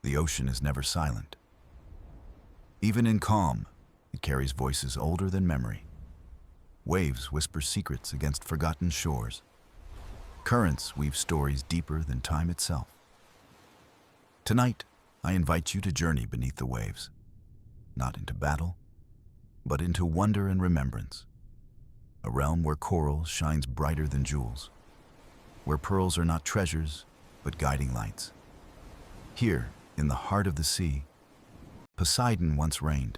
The ocean is never silent. Even in calm, it carries voices older than memory. Waves whisper secrets against forgotten shores. Currents weave stories deeper than time itself. Tonight, I invite you to journey beneath the waves, not into battle, but into wonder and remembrance. A realm where coral shines brighter than jewels, where pearls are not treasures, but guiding lights. Here, in the heart of the sea, Poseidon once reigned.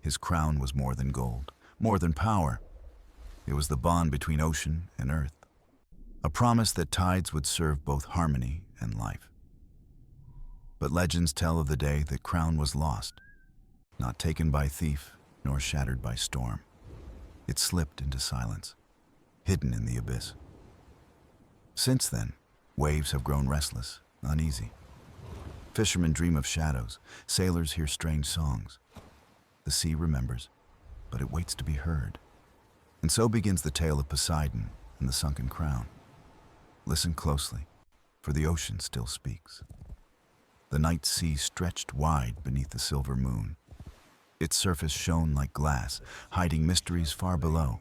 His crown was more than gold, more than power. It was the bond between ocean and earth, a promise that tides would serve both harmony and life. But legends tell of the day that crown was lost, not taken by thief nor shattered by storm. It slipped into silence, hidden in the abyss. Since then, waves have grown restless, uneasy. Fishermen dream of shadows, sailors hear strange songs. The sea remembers, but it waits to be heard. And so begins the tale of Poseidon and the Sunken Crown. Listen closely, for the ocean still speaks. The night sea stretched wide beneath the silver moon. Its surface shone like glass, hiding mysteries far below.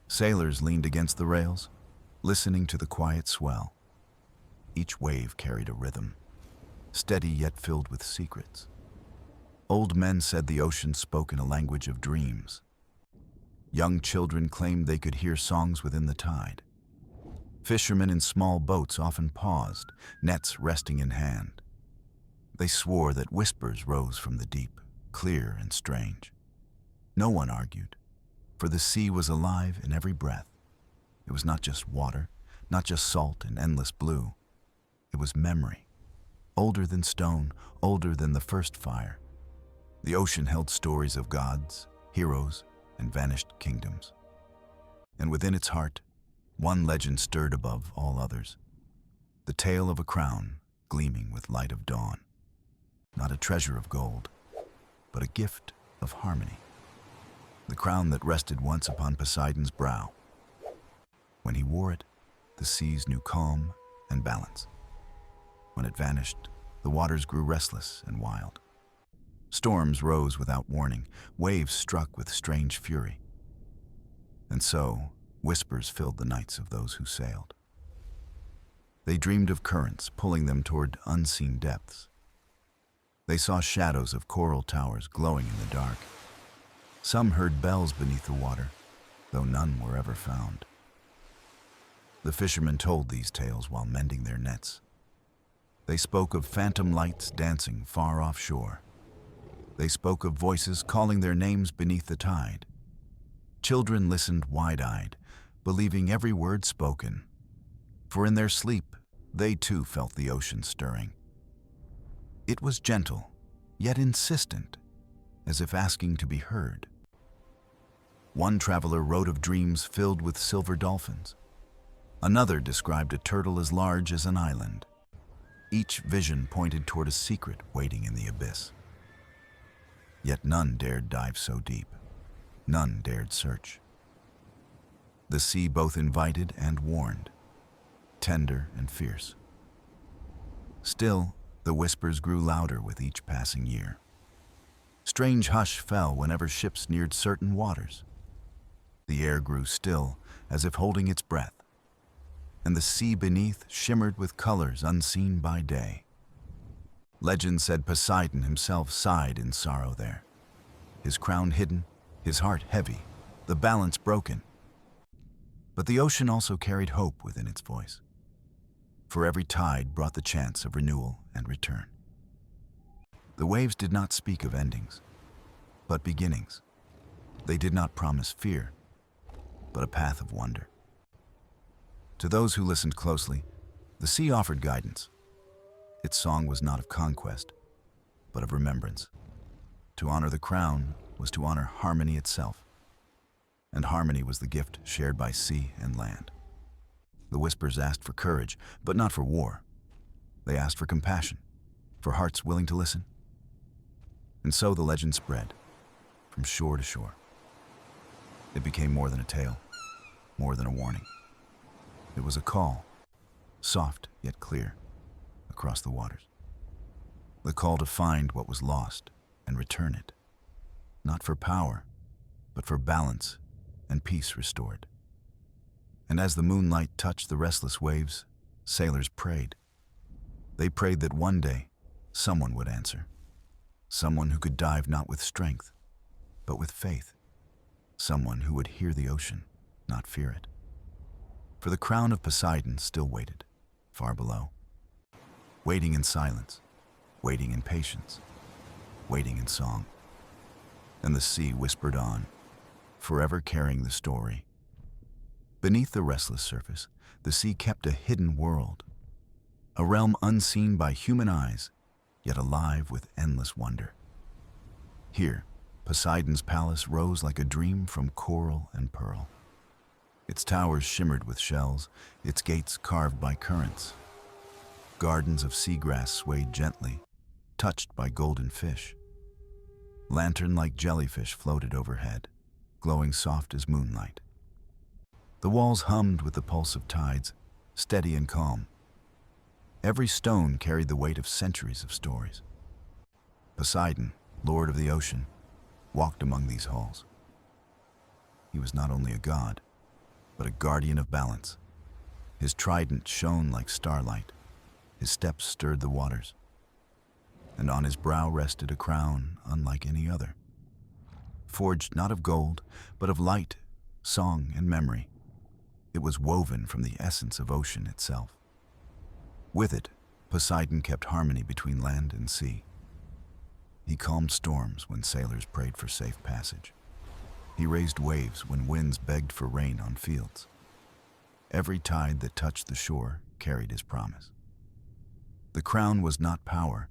Sailors leaned against the rails, listening to the quiet swell. Each wave carried a rhythm, steady yet filled with secrets. Old men said the ocean spoke in a language of dreams. Young children claimed they could hear songs within the tide. Fishermen in small boats often paused, nets resting in hand. They swore that whispers rose from the deep, clear and strange. No one argued, for the sea was alive in every breath. It was not just water, not just salt and endless blue. It was memory, older than stone, older than the first fire. The ocean held stories of gods, heroes, and vanished kingdoms. And within its heart, one legend stirred above all others. The tale of a crown gleaming with light of dawn. Not a treasure of gold, but a gift of harmony. The crown that rested once upon Poseidon's brow. When he wore it, the seas knew calm and balance. When it vanished, the waters grew restless and wild. Storms rose without warning, waves struck with strange fury. And so, whispers filled the nights of those who sailed. They dreamed of currents pulling them toward unseen depths. They saw shadows of coral towers glowing in the dark. Some heard bells beneath the water, though none were ever found. The fishermen told these tales while mending their nets. They spoke of phantom lights dancing far offshore. They spoke of voices calling their names beneath the tide. Children listened wide-eyed, believing every word spoken. For in their sleep, they too felt the ocean stirring. It was gentle, yet insistent, as if asking to be heard. One traveler wrote of dreams filled with silver dolphins. Another described a turtle as large as an island. Each vision pointed toward a secret waiting in the abyss. Yet none dared dive so deep. None dared search. The sea both invited and warned, tender and fierce. Still, the whispers grew louder with each passing year. Strange hush fell whenever ships neared certain waters. The air grew still, as if holding its breath, and the sea beneath shimmered with colors unseen by day. Legend said Poseidon himself sighed in sorrow there, his crown hidden, his heart heavy, the balance broken. But the ocean also carried hope within its voice, for every tide brought the chance of renewal and return. The waves did not speak of endings, but beginnings. They did not promise fear, but a path of wonder. To those who listened closely, the sea offered guidance. Its song was not of conquest, but of remembrance. To honor the crown was to honor harmony itself, and harmony was the gift shared by sea and land. The whispers asked for courage, but not for war. They asked for compassion, for hearts willing to listen. And so the legend spread, from shore to shore. It became more than a tale, more than a warning. It was a call, soft yet clear, across the waters. the call to find what was lost and return it, not for power, but for balance and peace restored. And as the moonlight touched the restless waves, sailors prayed. They prayed that one day someone would answer, someone who could dive not with strength, but with faith, someone who would hear the ocean, not fear it. For the crown of Poseidon still waited, far below, waiting in silence, waiting in patience, waiting in song. And the sea whispered on, forever carrying the story. Beneath the restless surface, the sea kept a hidden world, a realm unseen by human eyes, yet alive with endless wonder. Here, Poseidon's palace rose like a dream from coral and pearl. Its towers shimmered with shells, its gates carved by currents. Gardens of seagrass swayed gently, touched by golden fish. Lantern-like jellyfish floated overhead, glowing soft as moonlight. The walls hummed with the pulse of tides, steady and calm. Every stone carried the weight of centuries of stories. Poseidon, lord of the ocean, walked among these halls. He was not only a god, but a guardian of balance. His trident shone like starlight. His steps stirred the waters. And on his brow rested a crown unlike any other, forged not of gold, but of light, song, and memory. It was woven from the essence of ocean itself. With it, Poseidon kept harmony between land and sea. He calmed storms when sailors prayed for safe passage. He raised waves when winds begged for rain on fields. Every tide that touched the shore carried his promise. The crown was not power,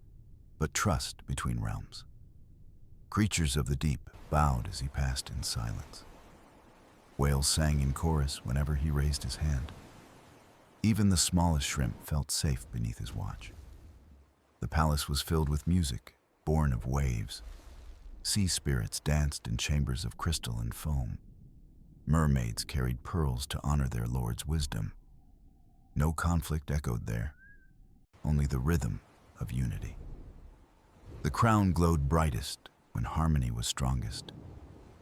but trust between realms. Creatures of the deep bowed as he passed in silence. Whales sang in chorus whenever he raised his hand. Even the smallest shrimp felt safe beneath his watch. The palace was filled with music, born of waves. Sea spirits danced in chambers of crystal and foam. Mermaids carried pearls to honor their lord's wisdom. No conflict echoed there, only the rhythm of unity. The crown glowed brightest when harmony was strongest.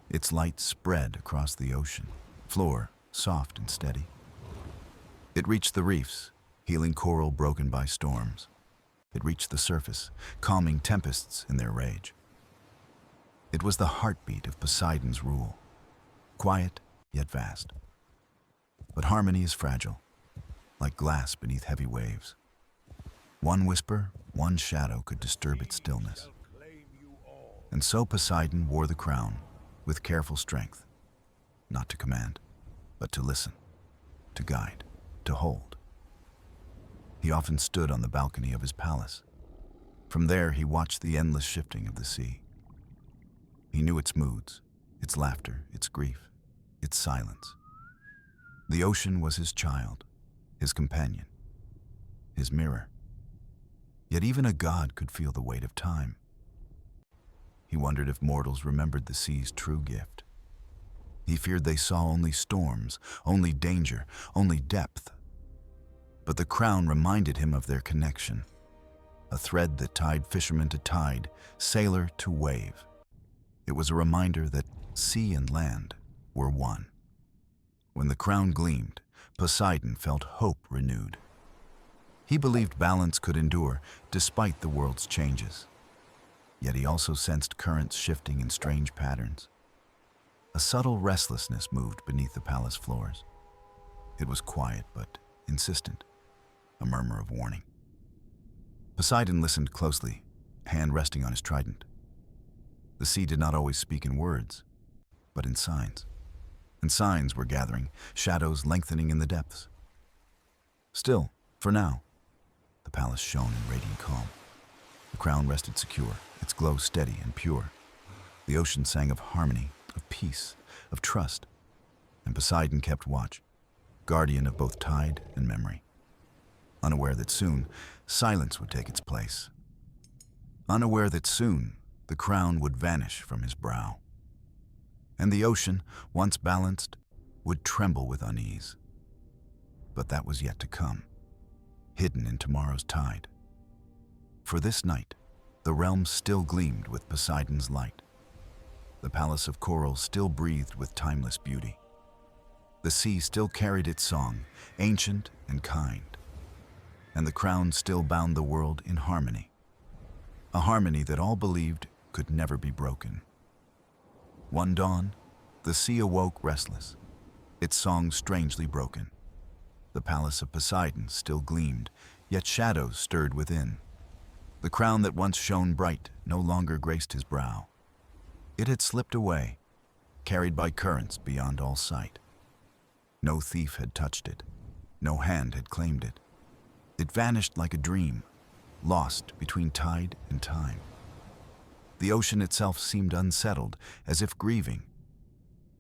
Its light spread across the ocean, floor soft and steady. It reached the reefs, healing coral broken by storms. It reached the surface, calming tempests in their rage. It was the heartbeat of Poseidon's rule, quiet yet vast. But harmony is fragile, like glass beneath heavy waves. One whisper, one shadow could disturb its stillness. And so Poseidon wore the crown with careful strength, not to command, but to listen, to guide, to hold. He often stood on the balcony of his palace. From there, he watched the endless shifting of the sea. He knew its moods, its laughter, its grief, its silence. The ocean was his child, his companion, his mirror. Yet even a god could feel the weight of time. He wondered if mortals remembered the sea's true gift. He feared they saw only storms, only danger, only depth. But the crown reminded him of their connection, a thread that tied fisherman to tide, sailor to wave. It was a reminder that sea and land were one. When the crown gleamed, Poseidon felt hope renewed. He believed balance could endure despite the world's changes. Yet he also sensed currents shifting in strange patterns. A subtle restlessness moved beneath the palace floors. It was quiet but insistent, a murmur of warning. Poseidon listened closely, hand resting on his trident. The sea did not always speak in words, but in signs. And signs were gathering, shadows lengthening in the depths. Still, for now, the palace shone in radiant calm. The crown rested secure, its glow steady and pure. The ocean sang of harmony, of peace, of trust. And Poseidon kept watch, guardian of both tide and memory. Unaware that soon, silence would take its place. Unaware that soon, the crown would vanish from his brow. And the ocean, once balanced, would tremble with unease. But that was yet to come, hidden in tomorrow's tide. For this night, The realm still gleamed with Poseidon's light. The palace of coral still breathed with timeless beauty. The sea still carried its song, ancient and kind. And the crown still bound the world in harmony. A harmony that all believed could never be broken. One dawn, the sea awoke restless, its song strangely broken. The palace of Poseidon still gleamed, yet shadows stirred within. The crown that once shone bright no longer graced his brow. It had slipped away, carried by currents beyond all sight. No thief had touched it, no hand had claimed it. It vanished like a dream, lost between tide and time. The ocean itself seemed unsettled, as if grieving.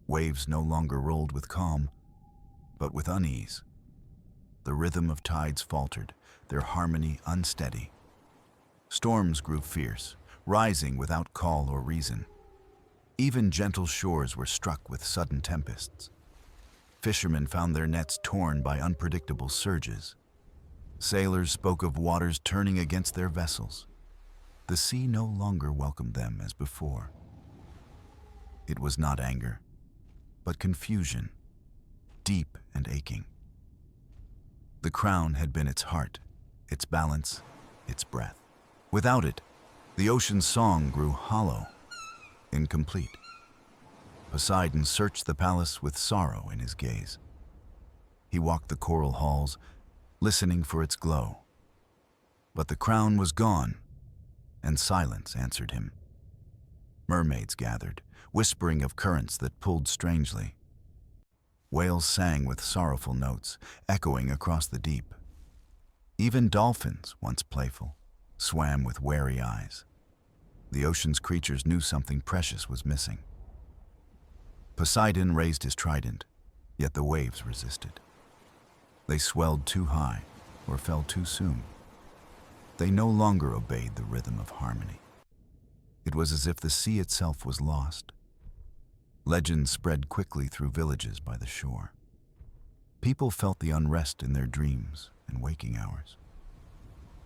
Waves no longer rolled with calm, but with unease. The rhythm of tides faltered, their harmony unsteady. Storms grew fierce, rising without call or reason. Even gentle shores were struck with sudden tempests. Fishermen found their nets torn by unpredictable surges. Sailors spoke of waters turning against their vessels. The sea no longer welcomed them as before. It was not anger, but confusion, deep and aching. The crown had been its heart, its balance, its breath. Without it, the ocean's song grew hollow, incomplete. Poseidon searched the palace with sorrow in his gaze. He walked the coral halls, listening for its glow. But the crown was gone, and silence answered him. Mermaids gathered, whispering of currents that pulled strangely. Whales sang with sorrowful notes, echoing across the deep. Even dolphins, once playful, swam with wary eyes. The ocean's creatures knew something precious was missing. Poseidon raised his trident, yet the waves resisted. They swelled too high or fell too soon. They no longer obeyed the rhythm of harmony. It was as if the sea itself was lost. Legends spread quickly through villages by the shore. People felt the unrest in their dreams and waking hours.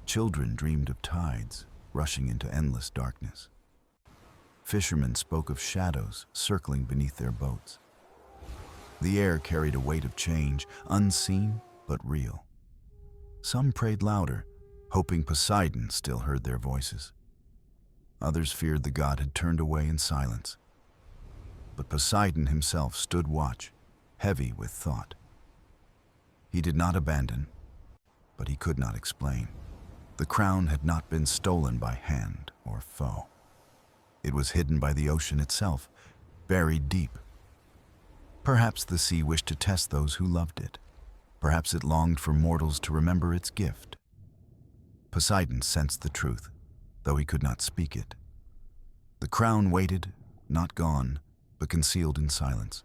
Children dreamed of tides rushing into endless darkness. Fishermen spoke of shadows circling beneath their boats. The air carried a weight of change, unseen but real. Some prayed louder, hoping Poseidon still heard their voices. Others feared the god had turned away in silence. But Poseidon himself stood watch, heavy with thought. He did not abandon, but he could not explain. The crown had not been stolen by hand or foe. It was hidden by the ocean itself, buried deep. Perhaps the sea wished to test those who loved it. Perhaps it longed for mortals to remember its gift. Poseidon sensed the truth, though he could not speak it. The crown waited, not gone, but concealed in silence.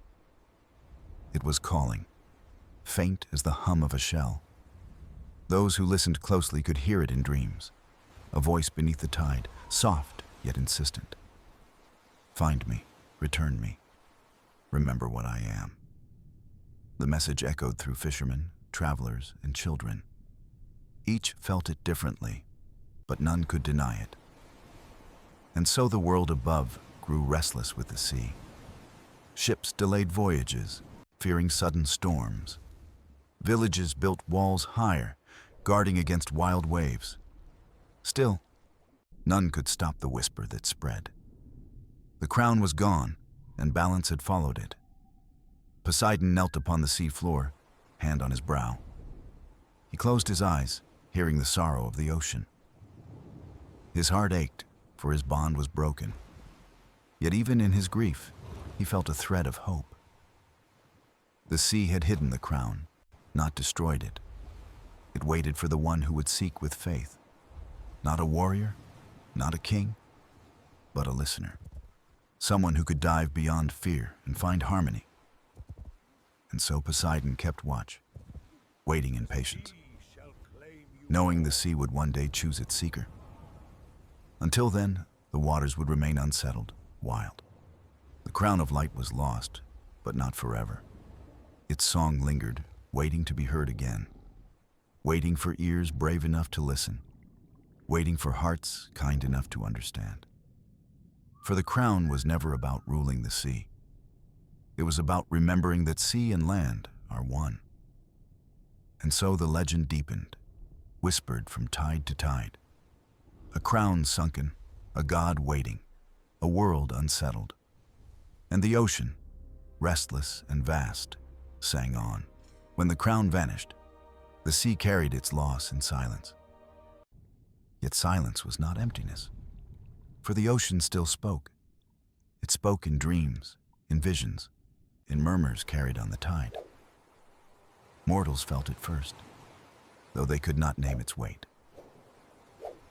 It was calling, faint as the hum of a shell. Those who listened closely could hear it in dreams, a voice beneath the tide, soft yet insistent. Find me, return me, remember what I am. The message echoed through fishermen, travelers, and children. Each felt it differently, but none could deny it. And so the world above grew restless with the sea. Ships delayed voyages, fearing sudden storms. Villages built walls higher, guarding against wild waves. Still, none could stop the whisper that spread. The crown was gone, and balance had followed it. Poseidon knelt upon the sea floor, hand on his brow. He closed his eyes, hearing the sorrow of the ocean. His heart ached, for his bond was broken. Yet even in his grief, he felt a thread of hope. The sea had hidden the crown, not destroyed it. It waited for the one who would seek with faith. Not a warrior, not a king, but a listener. Someone who could dive beyond fear and find harmony. And so Poseidon kept watch, waiting in patience, knowing the sea would one day choose its seeker. Until then, the waters would remain unsettled, wild. The crown of light was lost, but not forever. Its song lingered, waiting to be heard again, waiting for ears brave enough to listen, waiting for hearts kind enough to understand. For the crown was never about ruling the sea. It was about remembering that sea and land are one. And so the legend deepened, whispered from tide to tide. A crown sunken, a god waiting, a world unsettled. And the ocean, restless and vast, sang on. When the crown vanished, the sea carried its loss in silence. Yet silence was not emptiness, for the ocean still spoke. It spoke in dreams, in visions, in murmurs carried on the tide. Mortals felt it first, though they could not name its weight.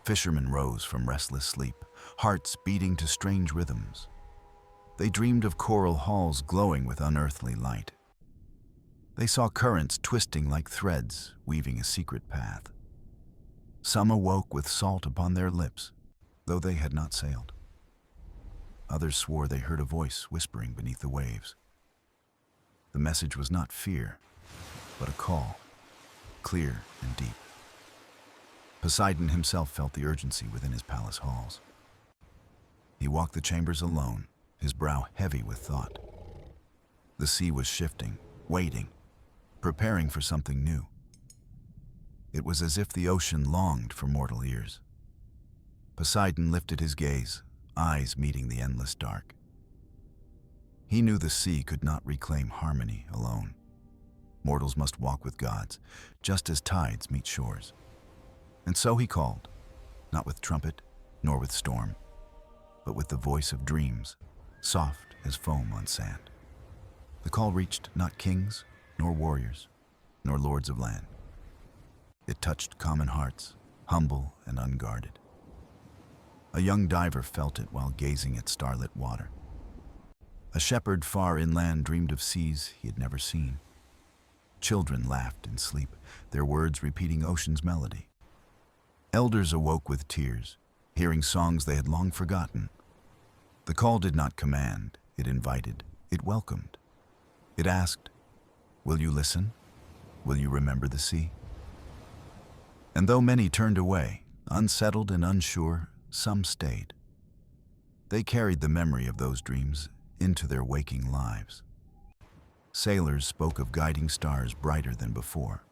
Fishermen rose from restless sleep, hearts beating to strange rhythms. They dreamed of coral halls glowing with unearthly light. They saw currents twisting like threads, weaving a secret path. Some awoke with salt upon their lips, though they had not sailed. Others swore they heard a voice whispering beneath the waves. The message was not fear, but a call, clear and deep. Poseidon himself felt the urgency within his palace halls. He walked the chambers alone, his brow heavy with thought. The sea was shifting, waiting, preparing for something new. It was as if the ocean longed for mortal ears. Poseidon lifted his gaze, eyes meeting the endless dark. He knew the sea could not reclaim harmony alone. Mortals must walk with gods, just as tides meet shores. And so he called, not with trumpet, nor with storm, but with the voice of dreams, soft as foam on sand. The call reached not kings, nor warriors, nor lords of land. It touched common hearts, humble and unguarded. A young diver felt it while gazing at starlit water. A shepherd far inland dreamed of seas he had never seen. Children laughed in sleep, their words repeating ocean's melody. Elders awoke with tears, hearing songs they had long forgotten. The call did not command, it invited, it welcomed. It asked, "Will you listen? Will you remember the sea?" And though many turned away, unsettled and unsure, some stayed. They carried the memory of those dreams into their waking lives. Sailors spoke of guiding stars brighter than before.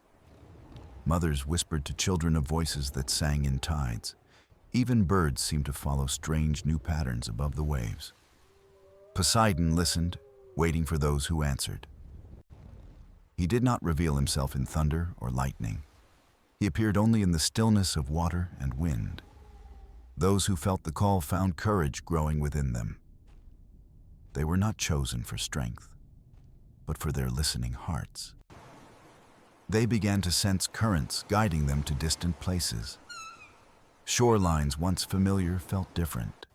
Mothers whispered to children of voices that sang in tides. Even birds seemed to follow strange new patterns above the waves. Poseidon listened, waiting for those who answered. He did not reveal himself in thunder or lightning. He appeared only in the stillness of water and wind. Those who felt the call found courage growing within them. They were not chosen for strength, but for their listening hearts. They began to sense currents guiding them to distant places. Shorelines once familiar felt different,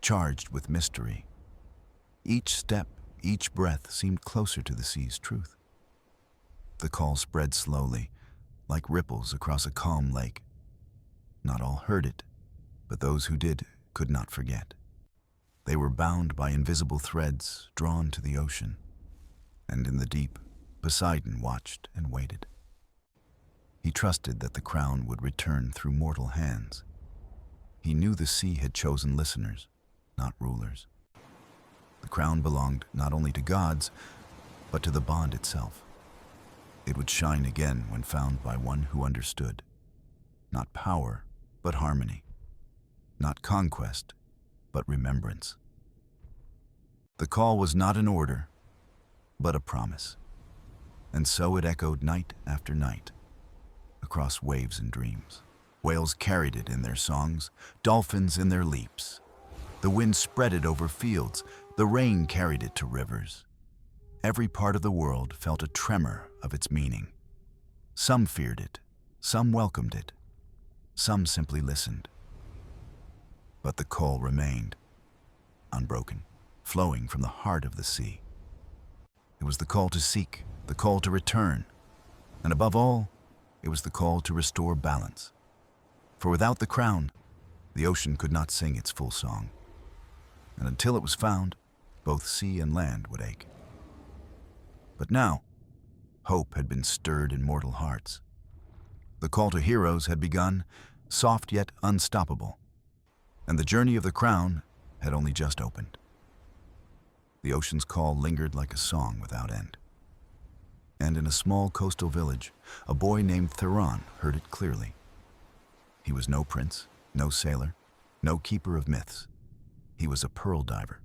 charged with mystery. Each step, each breath seemed closer to the sea's truth. The call spread slowly, like ripples across a calm lake. Not all heard it, but those who did could not forget. They were bound by invisible threads drawn to the ocean. And in the deep, Poseidon watched and waited. He trusted that the crown would return through mortal hands. He knew the sea had chosen listeners, not rulers. The crown belonged not only to gods, but to the bond itself. It would shine again when found by one who understood. Not power, but harmony. Not conquest, but remembrance. The call was not an order, but a promise. And so it echoed night after night, across waves and dreams. Whales carried it in their songs, dolphins in their leaps. The wind spread it over fields, the rain carried it to rivers. Every part of the world felt a tremor of its meaning. Some feared it, some welcomed it, some simply listened. But the call remained, unbroken, flowing from the heart of the sea. It was the call to seek, the call to return, and above all, it was the call to restore balance. For without the crown, the ocean could not sing its full song. And until it was found, both sea and land would ache. But now, hope had been stirred in mortal hearts. The call to heroes had begun, soft yet unstoppable, and the journey of the crown had only just opened. The ocean's call lingered like a song without end. And in a small coastal village, a boy named Theron heard it clearly. He was no prince, no sailor, no keeper of myths. He was a pearl diver,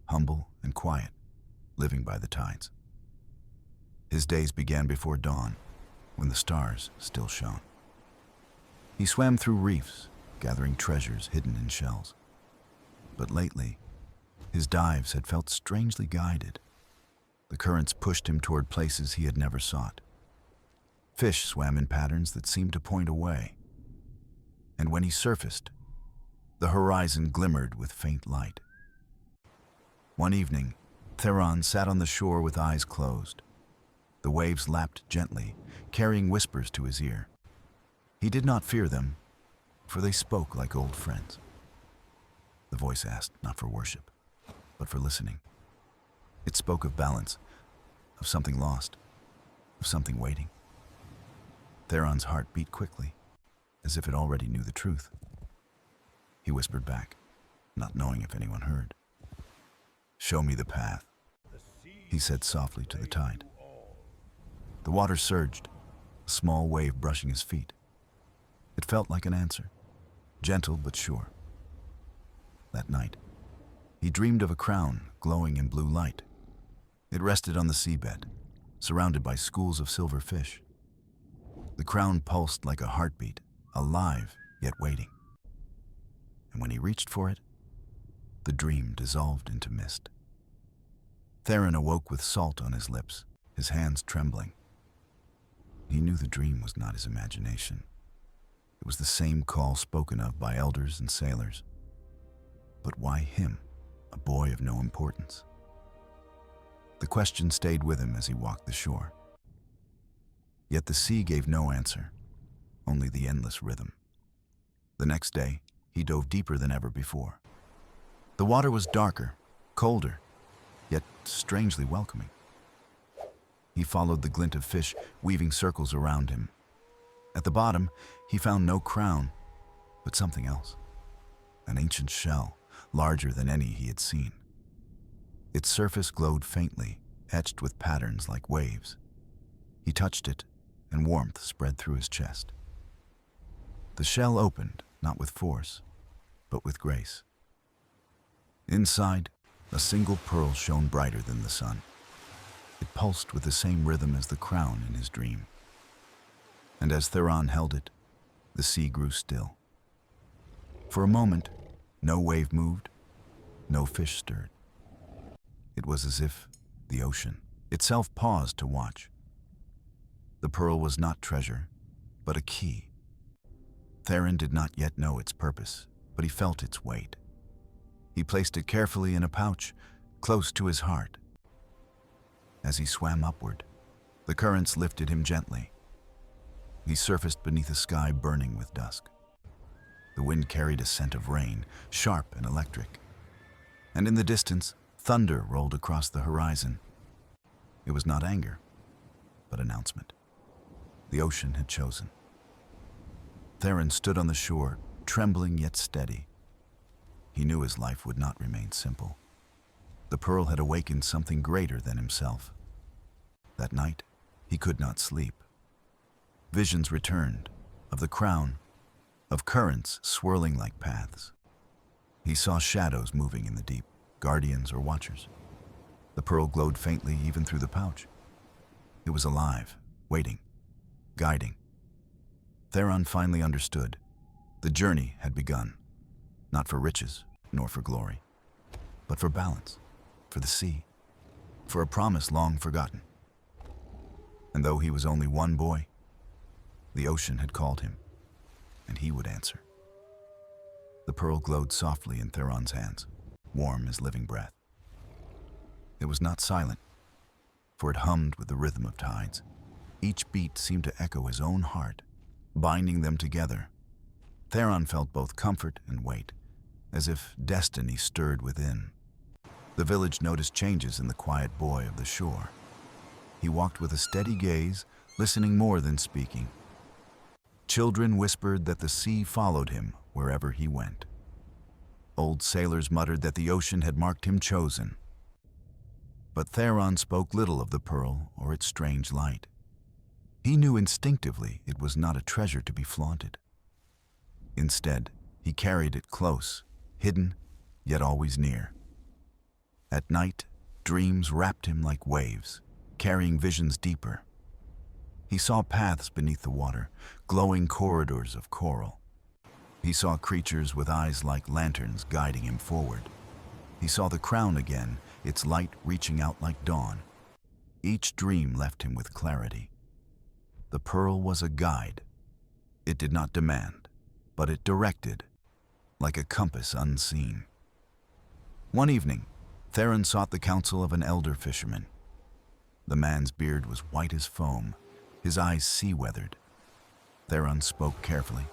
humble and quiet, living by the tides. His days began before dawn, when the stars still shone. He swam through reefs, gathering treasures hidden in shells. But lately, his dives had felt strangely guided. The currents pushed him toward places he had never sought. Fish swam in patterns that seemed to point away. And when he surfaced, the horizon glimmered with faint light. One evening, Theron sat on the shore with eyes closed. The waves lapped gently, carrying whispers to his ear. He did not fear them, for they spoke like old friends. The voice asked not for worship, but for listening. It spoke of balance, of something lost, of something waiting. Theron's heart beat quickly, as if it already knew the truth. He whispered back, not knowing if anyone heard. "Show me the path," he said softly to the tide. The water surged, a small wave brushing his feet. It felt like an answer, gentle but sure. That night, he dreamed of a crown glowing in blue light. It rested on the seabed, surrounded by schools of silver fish. The crown pulsed like a heartbeat, alive yet waiting. And when he reached for it, the dream dissolved into mist. Theron awoke with salt on his lips, his hands trembling. He knew the dream was not his imagination. It was the same call spoken of by elders and sailors. But why him, a boy of no importance? The question stayed with him as he walked the shore. Yet the sea gave no answer, only the endless rhythm. The next day, he dove deeper than ever before. The water was darker, colder, yet strangely welcoming. He followed the glint of fish weaving circles around him. At the bottom, he found no crown, but something else. An ancient shell, larger than any he had seen. Its surface glowed faintly, etched with patterns like waves. He touched it, and warmth spread through his chest. The shell opened, not with force, but with grace. Inside, a single pearl shone brighter than the sun. It pulsed with the same rhythm as the crown in his dream. And as Theron held it, the sea grew still. For a moment, no wave moved, no fish stirred. It was as if the ocean itself paused to watch. The pearl was not treasure, but a key. Theron did not yet know its purpose, but he felt its weight. He placed it carefully in a pouch, close to his heart. As he swam upward, the currents lifted him gently. He surfaced beneath a sky burning with dusk. The wind carried a scent of rain, sharp and electric. And in the distance, thunder rolled across the horizon. It was not anger, but announcement. The ocean had chosen. Theron stood on the shore, trembling yet steady. He knew his life would not remain simple. The pearl had awakened something greater than himself. That night, he could not sleep. Visions returned, of the crown, of currents swirling like paths. He saw shadows moving in the deep, guardians or watchers. The pearl glowed faintly even through the pouch. It was alive, waiting, guiding. Theron finally understood. The journey had begun, not for riches nor for glory, but for balance, for the sea, for a promise long forgotten. And though he was only one boy, the ocean had called him, and he would answer. The pearl glowed softly in Theron's hands, warm as living breath. It was not silent, for it hummed with the rhythm of tides. Each beat seemed to echo his own heart, binding them together. Theron felt both comfort and weight, as if destiny stirred within. The village noticed changes in the quiet boy of the shore. He walked with a steady gaze, listening more than speaking. Children whispered that the sea followed him wherever he went. Old sailors muttered that the ocean had marked him chosen. But Theron spoke little of the pearl or its strange light. He knew instinctively it was not a treasure to be flaunted. Instead, he carried it close, hidden, yet always near. At night, dreams wrapped him like waves, carrying visions deeper. He saw paths beneath the water, glowing corridors of coral. He saw creatures with eyes like lanterns guiding him forward. He saw the crown again, its light reaching out like dawn. Each dream left him with clarity. The pearl was a guide. It did not demand, but it directed, like a compass unseen. One evening, Theron sought the counsel of an elder fisherman. The man's beard was white as foam, his eyes sea-weathered. Theron spoke carefully,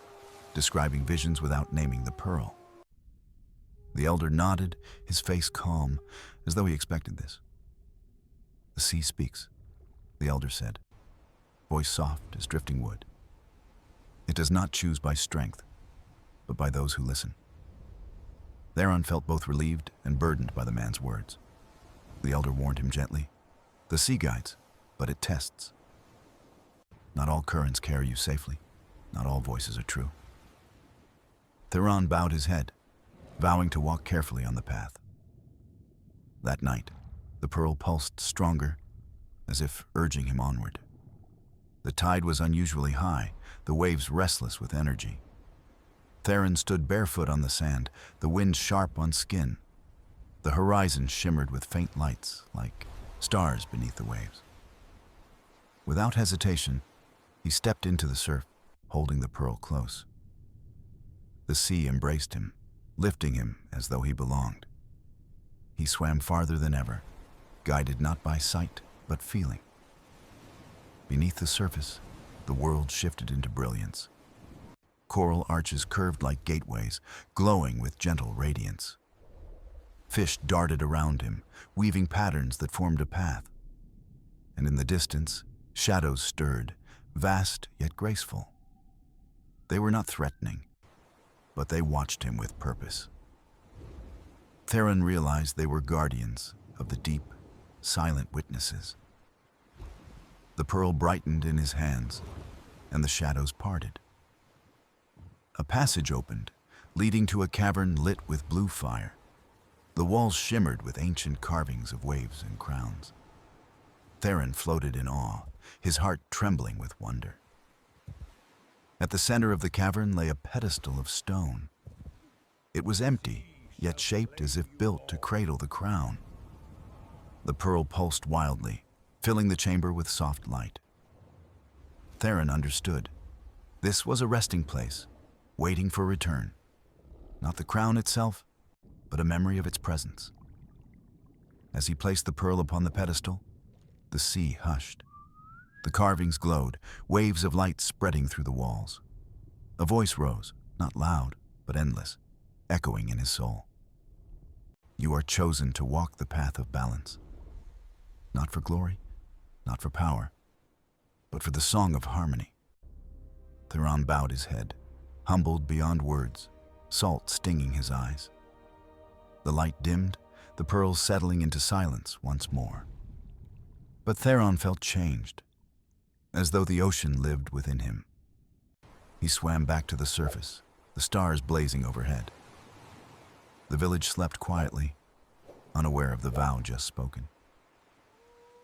describing visions without naming the pearl. The elder nodded, his face calm, as though he expected this. "The sea speaks," the elder said, voice soft as drifting wood. "It does not choose by strength, but by those who listen." Theron felt both relieved and burdened by the man's words. The elder warned him gently, "The sea guides, but it tests. Not all currents carry you safely. Not all voices are true." Theron bowed his head, vowing to walk carefully on the path. That night, the pearl pulsed stronger, as if urging him onward. The tide was unusually high, the waves restless with energy. Theron stood barefoot on the sand, the wind sharp on skin. The horizon shimmered with faint lights, like stars beneath the waves. Without hesitation, he stepped into the surf, holding the pearl close. The sea embraced him, lifting him as though he belonged. He swam farther than ever, guided not by sight, but feeling. Beneath the surface, the world shifted into brilliance. Coral arches curved like gateways, glowing with gentle radiance. Fish darted around him, weaving patterns that formed a path. And in the distance, shadows stirred, vast yet graceful. They were not threatening, but they watched him with purpose. Theron realized they were guardians of the deep, silent witnesses. The pearl brightened in his hands, and the shadows parted. A passage opened, leading to a cavern lit with blue fire. The walls shimmered with ancient carvings of waves and crowns. Theron floated in awe, his heart trembling with wonder. At the center of the cavern lay a pedestal of stone. It was empty, yet shaped as if built to cradle the crown. The pearl pulsed wildly, filling the chamber with soft light. Theron understood. This was a resting place, waiting for return. Not the crown itself, but a memory of its presence. As he placed the pearl upon the pedestal, the sea hushed. The carvings glowed, waves of light spreading through the walls. A voice rose, not loud, but endless, echoing in his soul. "You are chosen to walk the path of balance. Not for glory, not for power, but for the song of harmony." Theron bowed his head, humbled beyond words, salt stinging his eyes. The light dimmed, the pearls settling into silence once more. But Theron felt changed, as though the ocean lived within him. He swam back to the surface, the stars blazing overhead. The village slept quietly, unaware of the vow just spoken.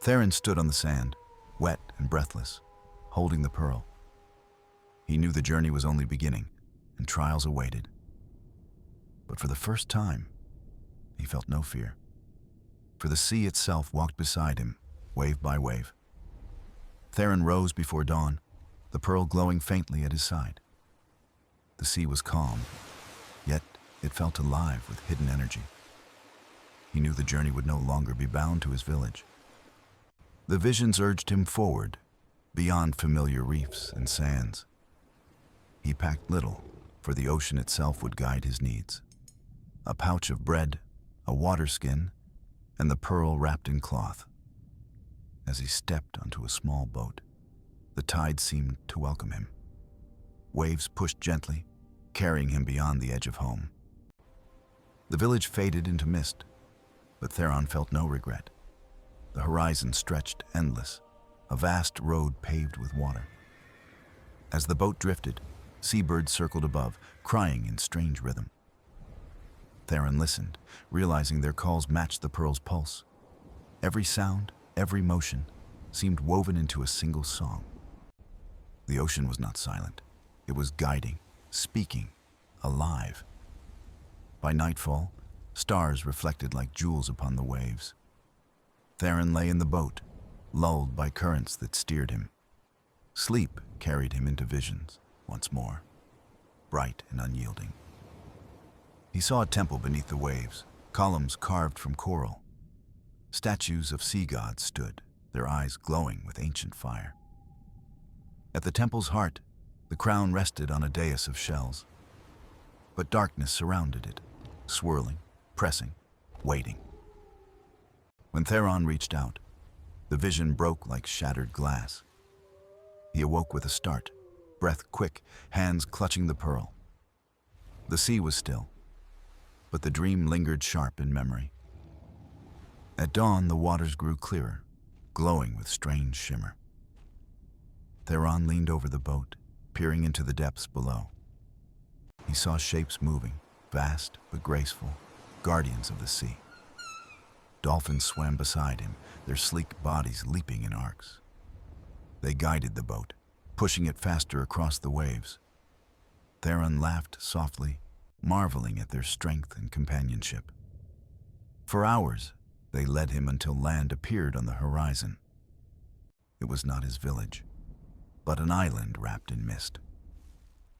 Theron stood on the sand, wet and breathless, holding the pearl. He knew the journey was only beginning, and trials awaited. But for the first time, he felt no fear. For the sea itself walked beside him, wave by wave. Theron rose before dawn, the pearl glowing faintly at his side. The sea was calm, yet it felt alive with hidden energy. He knew the journey would no longer be bound to his village. The visions urged him forward, beyond familiar reefs and sands. He packed little, for the ocean itself would guide his needs. A pouch of bread, a water skin, and the pearl wrapped in cloth. As he stepped onto a small boat, the tide seemed to welcome him. waves pushed gently, carrying him beyond the edge of home. The village faded into mist, but Theron felt no regret. The horizon stretched endless, a vast road paved with water. As the boat drifted, seabirds circled above, crying in strange rhythm. Theron listened, realizing their calls matched the pearl's pulse. Every sound, every motion, seemed woven into a single song. The ocean was not silent. It was guiding, speaking, alive. By nightfall, stars reflected like jewels upon the waves. Theron lay in the boat, lulled by currents that steered him. Sleep carried him into visions once more, bright and unyielding. He saw a temple beneath the waves, columns carved from coral. Statues of sea gods stood, their eyes glowing with ancient fire. At the temple's heart, the crown rested on a dais of shells. But darkness surrounded it, swirling, pressing, waiting. When Theron reached out, the vision broke like shattered glass. He awoke with a start, breath quick, hands clutching the pearl. The sea was still, but the dream lingered sharp in memory. At dawn, the waters grew clearer, glowing with strange shimmer. Theron leaned over the boat, peering into the depths below. He saw shapes moving, vast but graceful, guardians of the sea. Dolphins swam beside him, their sleek bodies leaping in arcs. They guided the boat, pushing it faster across the waves. Theron laughed softly, marveling at their strength and companionship. For hours, they led him until land appeared on the horizon. It was not his village, but an island wrapped in mist.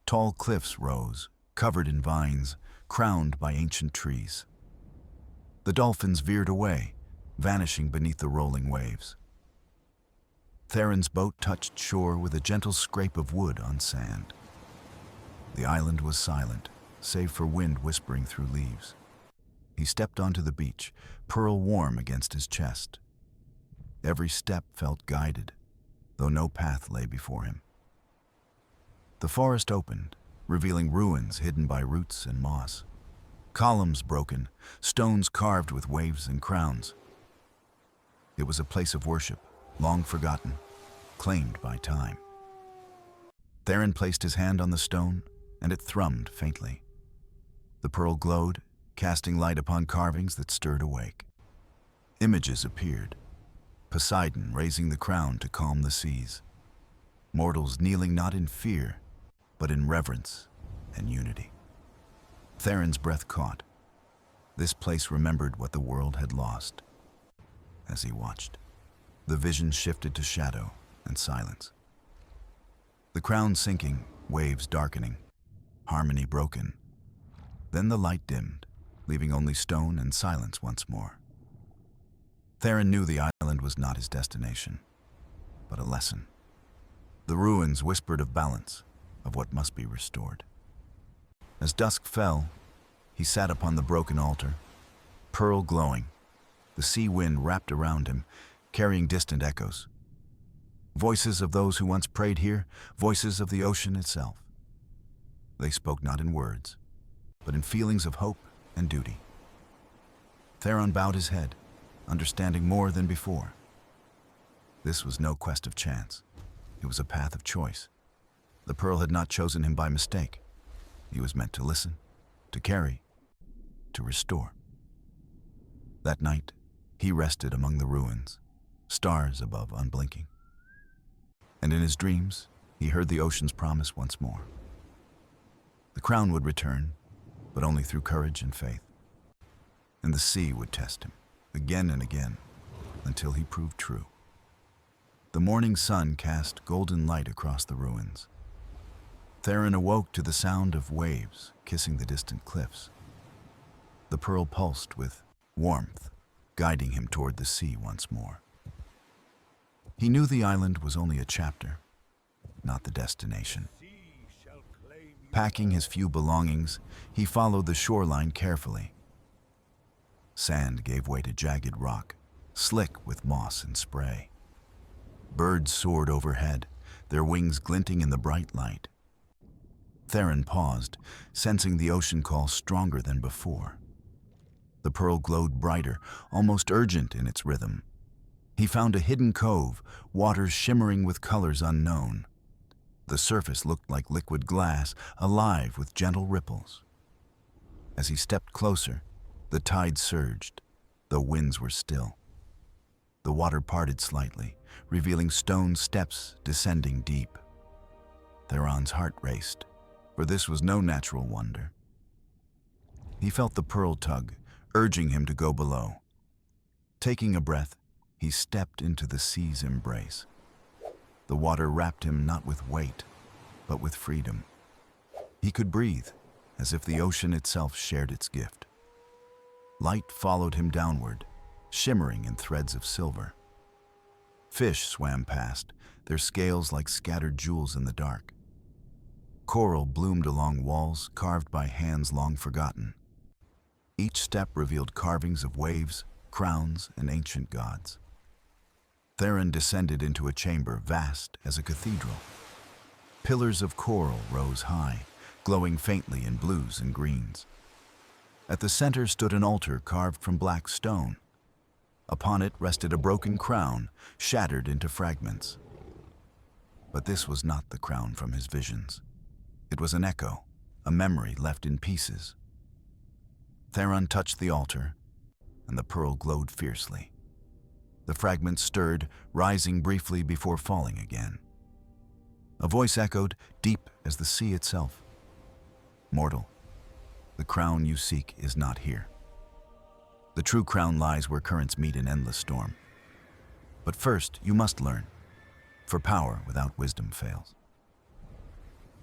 Tall cliffs rose, covered in vines, crowned by ancient trees. The dolphins veered away, vanishing beneath the rolling waves. Theron's boat touched shore with a gentle scrape of wood on sand. The island was silent, save for wind whispering through leaves. He stepped onto the beach, pearl warm against his chest. Every step felt guided, though no path lay before him. The forest opened, revealing ruins hidden by roots and moss. Columns broken, stones carved with waves and crowns. It was a place of worship, long forgotten, claimed by time. Theron placed his hand on the stone, and it thrummed faintly. The pearl glowed, casting light upon carvings that stirred awake. Images appeared. Poseidon raising the crown to calm the seas. Mortals kneeling not in fear, but in reverence and unity. Theron's breath caught. This place remembered what the world had lost. As he watched, the vision shifted to shadow and silence. The crown sinking, waves darkening, harmony broken. Then the light dimmed, leaving only stone and silence once more. Theron knew the island was not his destination, but a lesson. The ruins whispered of balance, of what must be restored. As dusk fell, he sat upon the broken altar, pearl glowing, the sea wind wrapped around him, carrying distant echoes. Voices of those who once prayed here, voices of the ocean itself. They spoke not in words, but in feelings of hope and duty. Theron bowed his head, understanding more than before. This was no quest of chance. It was a path of choice. The pearl had not chosen him by mistake. He was meant to listen, to carry, to restore. That night, he rested among the ruins, stars above unblinking. And in his dreams, he heard the ocean's promise once more. The crown would return, but only through courage and faith. And the sea would test him, again and again, until he proved true. The morning sun cast golden light across the ruins. Theron awoke to the sound of waves kissing the distant cliffs. The pearl pulsed with warmth, guiding him toward the sea once more. He knew the island was only a chapter, not the destination. Packing his few belongings, he followed the shoreline carefully. Sand gave way to jagged rock, slick with moss and spray. Birds soared overhead, their wings glinting in the bright light. Theron paused, sensing the ocean call stronger than before. The pearl glowed brighter, almost urgent in its rhythm. He found a hidden cove, waters shimmering with colors unknown. The surface looked like liquid glass, alive with gentle ripples. As he stepped closer, the tide surged, though winds were still. The water parted slightly, revealing stone steps descending deep. Theron's heart raced, for this was no natural wonder. He felt the pearl tug, urging him to go below. Taking a breath, he stepped into the sea's embrace. The water wrapped him not with weight, but with freedom. He could breathe, as if the ocean itself shared its gift. Light followed him downward, shimmering in threads of silver. Fish swam past, their scales like scattered jewels in the dark. Coral bloomed along walls carved by hands long forgotten. Each step revealed carvings of waves, crowns, and ancient gods. Theron descended into a chamber vast as a cathedral. Pillars of coral rose high, glowing faintly in blues and greens. At the center stood an altar carved from black stone. Upon it rested a broken crown, shattered into fragments. But this was not the crown from his visions. It was an echo, a memory left in pieces. Theron touched the altar, and the pearl glowed fiercely. The fragments stirred, rising briefly before falling again. A voice echoed, deep as the sea itself. "Mortal, the crown you seek is not here. The true crown lies where currents meet in endless storm. But first, you must learn, for power without wisdom fails."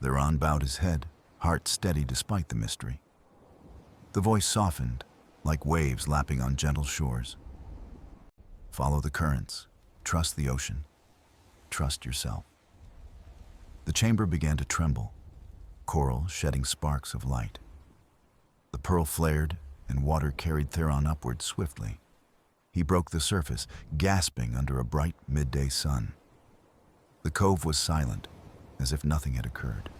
Theron bowed his head, heart steady despite the mystery. The voice softened, like waves lapping on gentle shores. "Follow the currents, trust the ocean, trust yourself." The chamber began to tremble, coral shedding sparks of light. The pearl flared, and water carried Theron upward swiftly. He broke the surface, gasping under a bright midday sun. The cove was silent, as if nothing had occurred.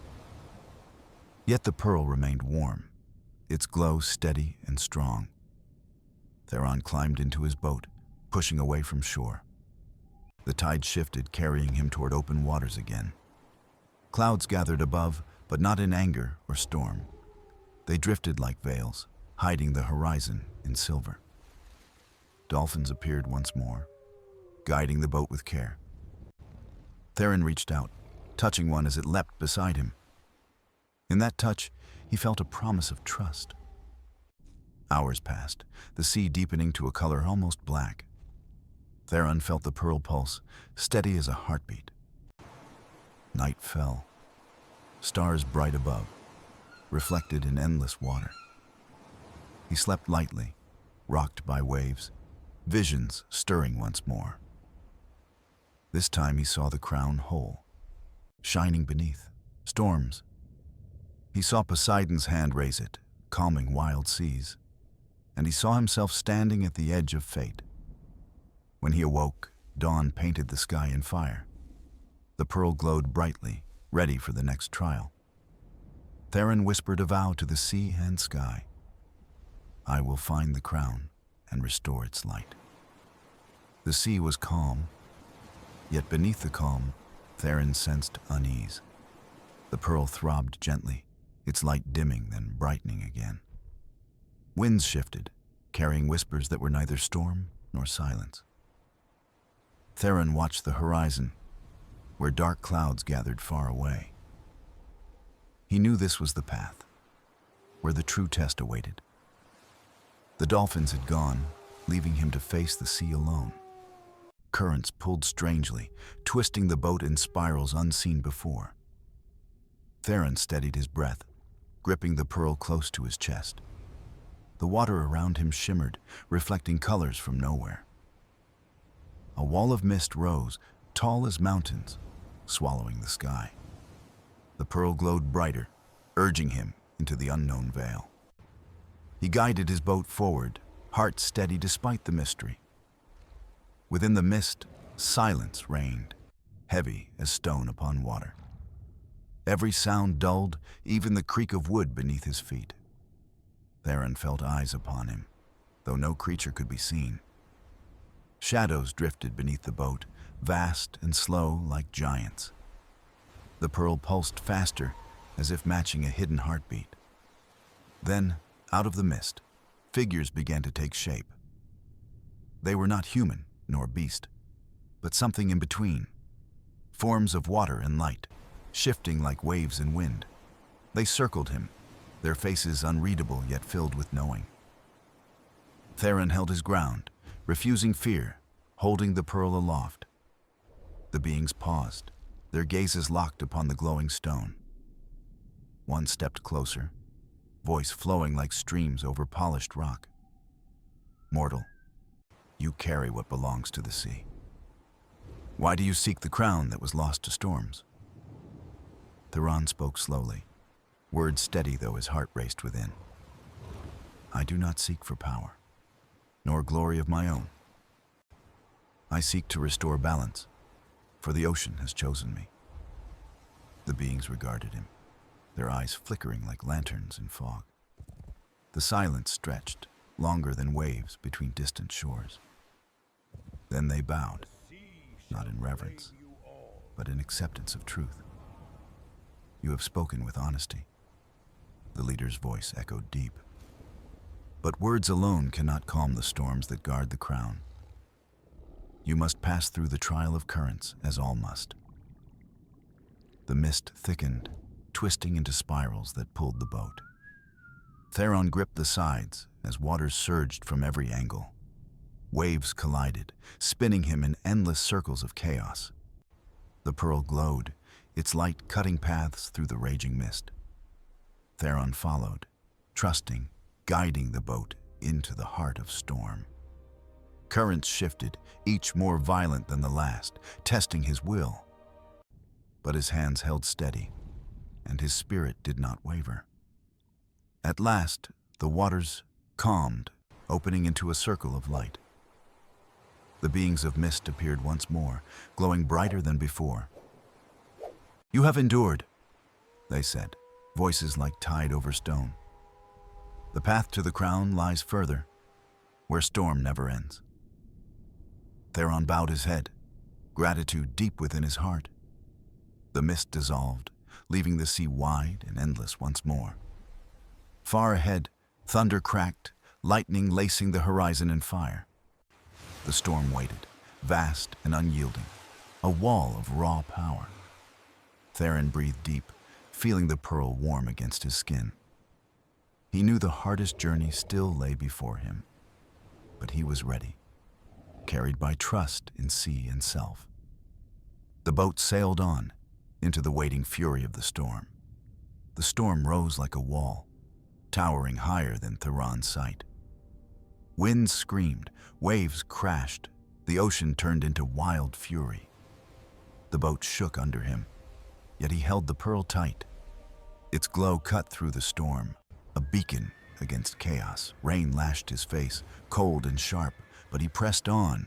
Yet the pearl remained warm, its glow steady and strong. Theron climbed into his boat, pushing away from shore. The tide shifted, carrying him toward open waters again. Clouds gathered above, but not in anger or storm. They drifted like veils, hiding the horizon in silver. Dolphins appeared once more, guiding the boat with care. Theron reached out, touching one as it leapt beside him. In that touch, he felt a promise of trust. Hours passed, the sea deepening to a color almost black. Theron felt the pearl pulse, steady as a heartbeat. Night fell, stars bright above, reflected in endless water. He slept lightly, rocked by waves, visions stirring once more. This time he saw the crown whole, shining beneath storms. He saw Poseidon's hand raise it, calming wild seas, and he saw himself standing at the edge of fate. When he awoke, dawn painted the sky in fire. The pearl glowed brightly, ready for the next trial. Theron whispered a vow to the sea and sky. "I will find the crown and restore its light." The sea was calm, yet beneath the calm, Theron sensed unease. The pearl throbbed gently, its light dimming then brightening again. Winds shifted, carrying whispers that were neither storm nor silence. Theron watched the horizon, where dark clouds gathered far away. He knew this was the path, where the true test awaited. The dolphins had gone, leaving him to face the sea alone. Currents pulled strangely, twisting the boat in spirals unseen before. Theron steadied his breath, gripping the pearl close to his chest. The water around him shimmered, reflecting colors from nowhere. A wall of mist rose, tall as mountains, swallowing the sky. The pearl glowed brighter, urging him into the unknown veil. He guided his boat forward, heart steady despite the mystery. Within the mist, silence reigned, heavy as stone upon water. Every sound dulled, even the creak of wood beneath his feet. Theron felt eyes upon him, though no creature could be seen. Shadows drifted beneath the boat, vast and slow like giants. The pearl pulsed faster, as if matching a hidden heartbeat. Then, out of the mist, figures began to take shape. They were not human, nor beast, but something in between. Forms of water and light, shifting like waves in wind. They circled him, their faces unreadable yet filled with knowing. Theron held his ground, refusing fear, holding the pearl aloft. The beings paused, their gazes locked upon the glowing stone. One stepped closer, voice flowing like streams over polished rock. "Mortal, you carry what belongs to the sea. Why do you seek the crown that was lost to storms?" Theron spoke slowly, words steady though his heart raced within. "I do not seek for power, nor glory of my own. I seek to restore balance, for the ocean has chosen me." The beings regarded him, their eyes flickering like lanterns in fog. The silence stretched, longer than waves between distant shores. Then they bowed, not in reverence, but in acceptance of truth. "You have spoken with honesty." The leader's voice echoed deep. "But words alone cannot calm the storms that guard the crown. You must pass through the trial of currents, as all must." The mist thickened, twisting into spirals that pulled the boat. Theron gripped the sides as waters surged from every angle. Waves collided, spinning him in endless circles of chaos. The pearl glowed, its light cutting paths through the raging mist. Theron followed, trusting, guiding the boat into the heart of storm. Currents shifted, each more violent than the last, testing his will. But his hands held steady, and his spirit did not waver. At last, the waters calmed, opening into a circle of light. The beings of mist appeared once more, glowing brighter than before. "You have endured," they said, voices like tide over stone. "The path to the crown lies further, where storm never ends." Theron bowed his head, gratitude deep within his heart. The mist dissolved, leaving the sea wide and endless once more. Far ahead, thunder cracked, lightning lacing the horizon in fire. The storm waited, vast and unyielding, a wall of raw power. Theron breathed deep, feeling the pearl warm against his skin. He knew the hardest journey still lay before him, but he was ready, carried by trust in sea and self. The boat sailed on, into the waiting fury of the storm. The storm rose like a wall, towering higher than Theron's sight. Winds screamed, waves crashed, the ocean turned into wild fury. The boat shook under him, yet he held the pearl tight. Its glow cut through the storm, a beacon against chaos. Rain lashed his face, cold and sharp, but he pressed on.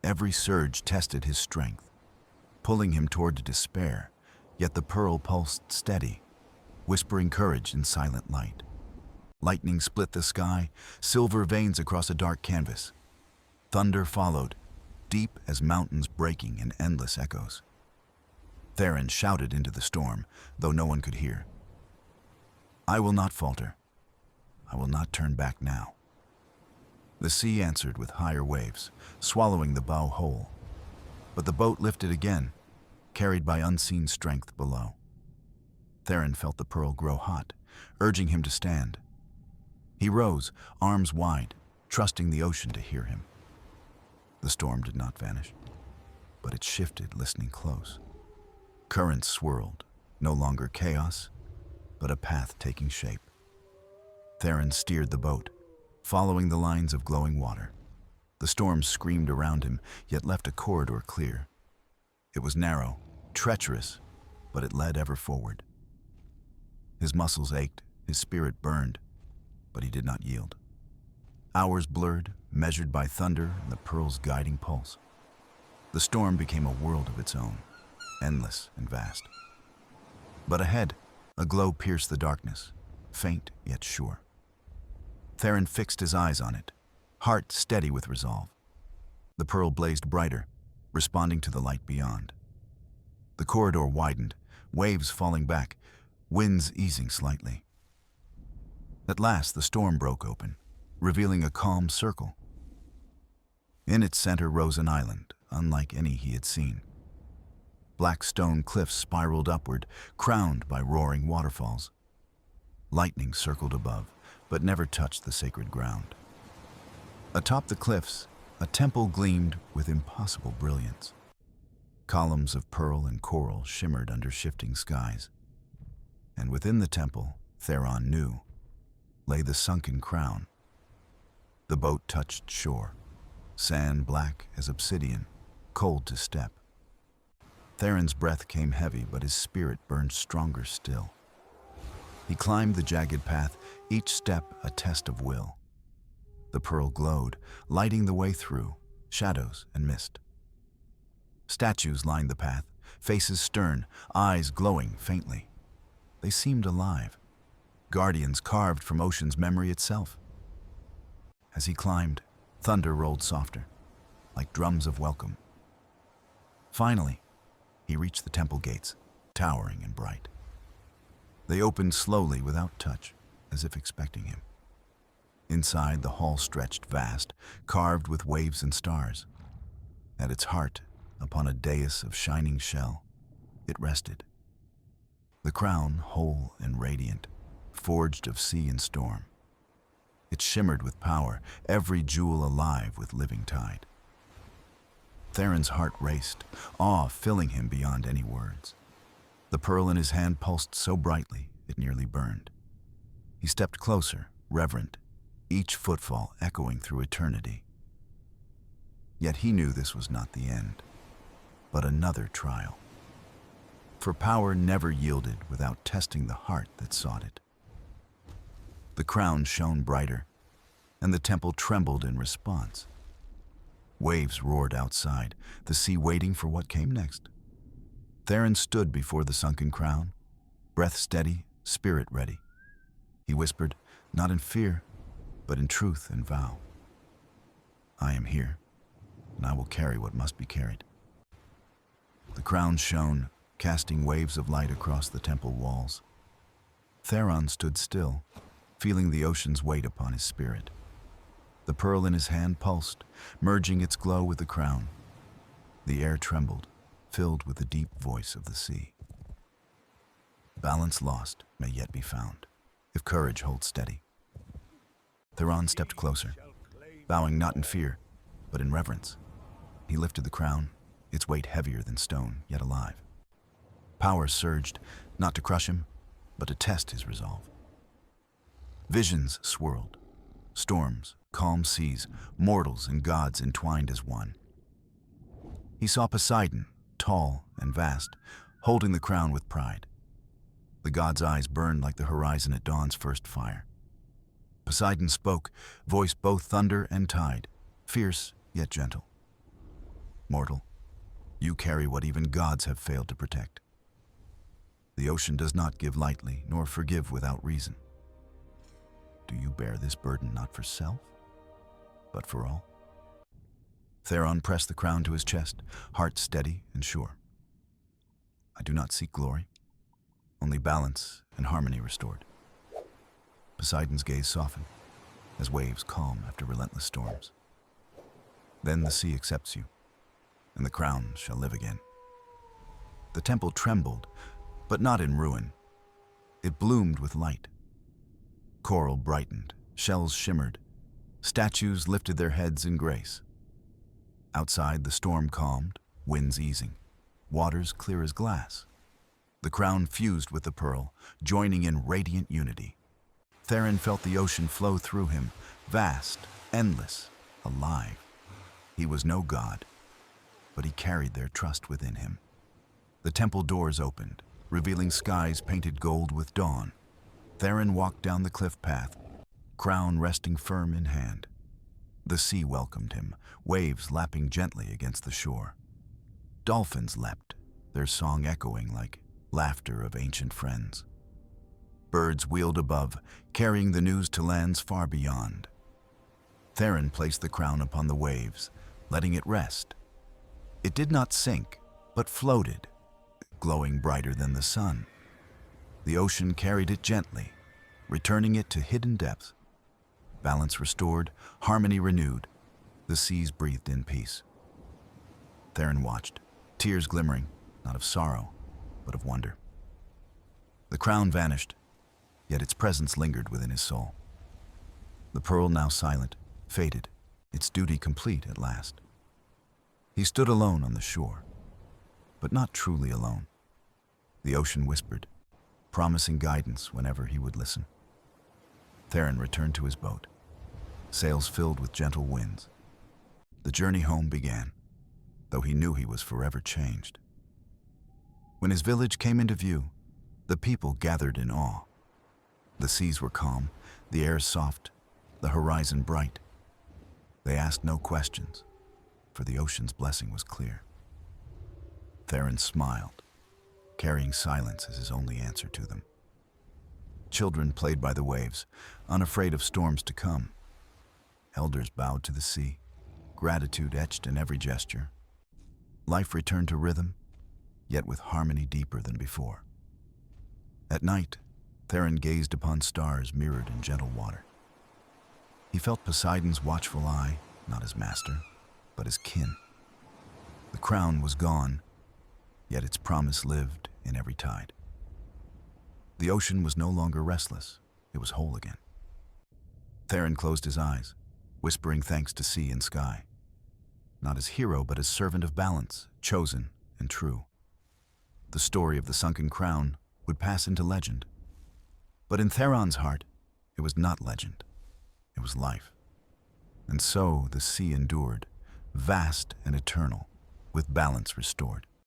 Every surge tested his strength, pulling him toward despair, yet the pearl pulsed steady, whispering courage in silent light. Lightning split the sky, silver veins across a dark canvas. Thunder followed, deep as mountains breaking in endless echoes. Theron shouted into the storm, though no one could hear. "I will not falter. I will not turn back now." The sea answered with higher waves, swallowing the bow whole. But the boat lifted again, carried by unseen strength below. Theron felt the pearl grow hot, urging him to stand. He rose, arms wide, trusting the ocean to hear him. The storm did not vanish, but it shifted, listening close. Currents swirled, no longer chaos, but a path taking shape. Theron steered the boat, following the lines of glowing water. The storm screamed around him, yet left a corridor clear. It was narrow, treacherous, but it led ever forward. His muscles ached, his spirit burned, but he did not yield. Hours blurred, measured by thunder and the pearl's guiding pulse. The storm became a world of its own, endless and vast. But ahead, a glow pierced the darkness, faint yet sure. Theron fixed his eyes on it, heart steady with resolve. The pearl blazed brighter, responding to the light beyond. The corridor widened, waves falling back, winds easing slightly. At last, the storm broke open, revealing a calm circle. In its center rose an island, unlike any he had seen. Black stone cliffs spiraled upward, crowned by roaring waterfalls. Lightning circled above, but never touched the sacred ground. Atop the cliffs, a temple gleamed with impossible brilliance. Columns of pearl and coral shimmered under shifting skies. And within the temple, Theron knew, lay the Sunken Crown. The boat touched shore, sand black as obsidian, cold to step. Theron's breath came heavy, but his spirit burned stronger still. He climbed the jagged path, each step a test of will. The pearl glowed, lighting the way through shadows and mist. Statues lined the path, faces stern, eyes glowing faintly. They seemed alive, guardians carved from ocean's memory itself. As he climbed, thunder rolled softer, like drums of welcome. Finally, he reached the temple gates, towering and bright. They opened slowly without touch, as if expecting him. Inside, the hall stretched vast, carved with waves and stars. At its heart, upon a dais of shining shell, it rested. The crown, whole and radiant, forged of sea and storm. It shimmered with power, every jewel alive with living tide. Theron's heart raced, awe filling him beyond any words. The pearl in his hand pulsed so brightly it nearly burned. He stepped closer, reverent, each footfall echoing through eternity. Yet he knew this was not the end, but another trial. For power never yielded without testing the heart that sought it. The crown shone brighter, and the temple trembled in response. Waves roared outside, the sea waiting for what came next. Theron stood before the Sunken Crown, breath steady, spirit ready. He whispered, not in fear, but in truth and vow. I am here, and I will carry what must be carried. The crown shone, casting waves of light across the temple walls. Theron stood still, feeling the ocean's weight upon his spirit. The pearl in his hand pulsed, merging its glow with the crown. The air trembled, filled with the deep voice of the sea. Balance lost may yet be found, if courage holds steady. Theron stepped closer, bowing not in fear, but in reverence. He lifted the crown, its weight heavier than stone, yet alive. Power surged, not to crush him, but to test his resolve. Visions swirled, storms, calm seas, mortals and gods entwined as one. He saw Poseidon, tall and vast, holding the crown with pride. The god's eyes burned like the horizon at dawn's first fire. Poseidon spoke, voiced both thunder and tide, fierce yet gentle. Mortal, you carry what even gods have failed to protect. The ocean does not give lightly, nor forgive without reason. Do you bear this burden not for self, but for all? Theron pressed the crown to his chest, heart steady and sure. I do not seek glory, only balance and harmony restored. Poseidon's gaze softened, as waves calm after relentless storms. Then the sea accepts you, and the crown shall live again. The temple trembled, but not in ruin. It bloomed with light. Coral brightened, shells shimmered, statues lifted their heads in grace. Outside, the storm calmed, winds easing, waters clear as glass. The crown fused with the pearl, joining in radiant unity. Theron felt the ocean flow through him, vast, endless, alive. He was no god, but he carried their trust within him. The temple doors opened, revealing skies painted gold with dawn. Theron walked down the cliff path, crown resting firm in hand. The sea welcomed him, waves lapping gently against the shore. Dolphins leapt, their song echoing like laughter of ancient friends. Birds wheeled above, carrying the news to lands far beyond. Theron placed the crown upon the waves, letting it rest. It did not sink, but floated, glowing brighter than the sun. The ocean carried it gently, returning it to hidden depths. Balance restored, harmony renewed, the seas breathed in peace. Theron watched, tears glimmering, not of sorrow, but of wonder. The crown vanished, yet its presence lingered within his soul. The pearl now silent, faded, its duty complete at last. He stood alone on the shore, but not truly alone. The ocean whispered, promising guidance whenever he would listen. Theron returned to his boat, sails filled with gentle winds. The journey home began, though he knew he was forever changed. When his village came into view, the people gathered in awe. The seas were calm, the air soft, the horizon bright. They asked no questions, for the ocean's blessing was clear. Theron smiled, carrying silence as his only answer to them. Children played by the waves, unafraid of storms to come. Elders bowed to the sea, gratitude etched in every gesture. Life returned to rhythm, yet with harmony deeper than before. At night, Theron gazed upon stars mirrored in gentle water. He felt Poseidon's watchful eye, not as master, but as kin. The crown was gone, yet its promise lived in every tide. The ocean was no longer restless, it was whole again. Theron closed his eyes, whispering thanks to sea and sky. Not as hero, but as servant of balance, chosen and true. The story of the Sunken Crown would pass into legend. But in Theron's heart, it was not legend. It was life. And so the sea endured, vast and eternal, with balance restored.